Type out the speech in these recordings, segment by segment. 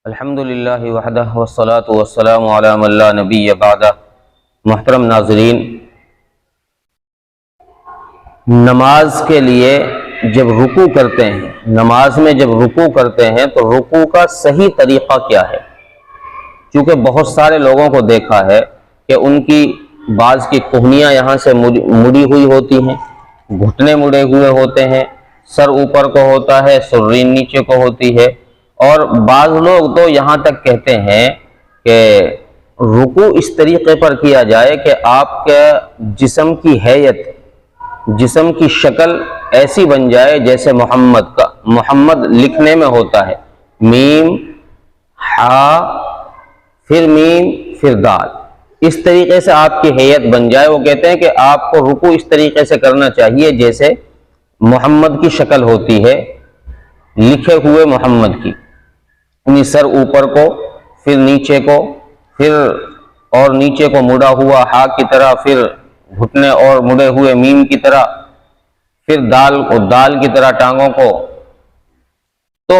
الحمدللہ وحدہ والصلاة والسلام علی من لا نبی بعدہ۔ محترم ناظرین، نماز کے لیے جب رکوع کرتے ہیں، نماز میں جب رکوع کرتے ہیں تو رکوع کا صحیح طریقہ کیا ہے؟ چونکہ بہت سارے لوگوں کو دیکھا ہے کہ ان کی بعض کی کوہنیاں یہاں سے مڑی ہوئی ہوتی ہیں، گھٹنے مڑے ہوئے ہوتے ہیں، سر اوپر کو ہوتا ہے، سرین نیچے کو ہوتی ہے، اور بعض لوگ تو یہاں تک کہتے ہیں کہ رکوع اس طریقے پر کیا جائے کہ آپ کے جسم کی ہیئت، جسم کی شکل ایسی بن جائے جیسے محمد کا، محمد لکھنے میں ہوتا ہے میم ہا پھر میم پھر دال، اس طریقے سے آپ کی ہیئت بن جائے۔ وہ کہتے ہیں کہ آپ کو رکوع اس طریقے سے کرنا چاہیے جیسے محمد کی شکل ہوتی ہے، لکھے ہوئے محمد کی، یعنی سر اوپر کو، پھر نیچے کو، پھر اور نیچے کو مڑا ہوا ہا کی طرح، پھر گھٹنے اور مڑے ہوئے میم کی طرح، پھر دال کی طرح ٹانگوں کو۔ تو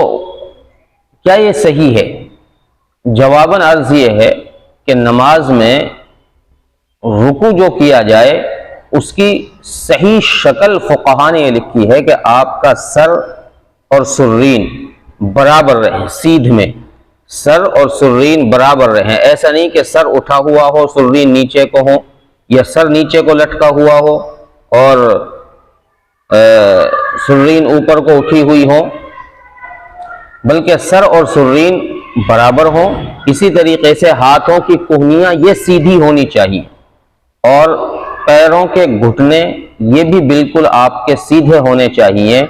کیا یہ صحیح ہے؟ جواباً عرض یہ ہے کہ نماز میں رکوع جو کیا جائے اس کی صحیح شکل فقہا نے یہ لکھی ہے کہ آپ کا سر اور سرین برابر رہیں، سیدھ میں سر اور سرین برابر رہیں۔ ایسا نہیں کہ سر اٹھا ہوا ہو، سرین نیچے کو ہو، یا سر نیچے کو لٹکا ہوا ہو اور سرین اوپر کو اٹھی ہوئی ہو، بلکہ سر اور سرین برابر ہوں۔ اسی طریقے سے ہاتھوں کی کوہنیاں یہ سیدھی ہونی چاہیے، اور پیروں کے گھٹنے یہ بھی بالکل آپ کے سیدھے ہونے چاہیے۔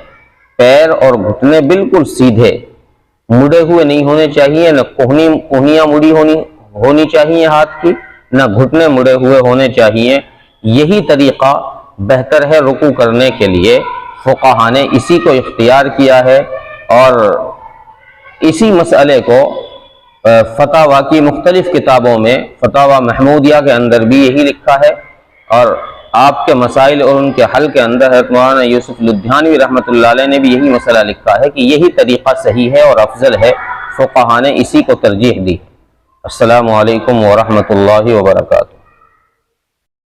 پیر اور گھٹنے بالکل سیدھے، مڑے ہوئے نہیں ہونے چاہیے، نہ کوہنیاں مڑی ہونی چاہیے ہاتھ کی، نہ گھٹنے مڑے ہوئے ہونے چاہیے۔ یہی طریقہ بہتر ہے رکوع کرنے کے لیے، فقہا نے اسی کو اختیار کیا ہے، اور اسی مسئلے کو فتاویٰ کی مختلف کتابوں میں، فتاویٰ محمودیہ کے اندر بھی یہی لکھا ہے، اور آپ کے مسائل اور ان کے حل کے اندر حضرت مولانا یوسف لدھیانوی رحمۃ اللہ علیہ نے بھی یہی مسئلہ لکھا ہے کہ یہی طریقہ صحیح ہے اور افضل ہے، فقہا نے اسی کو ترجیح دی۔ السلام علیکم ورحمۃ اللہ وبرکاتہ۔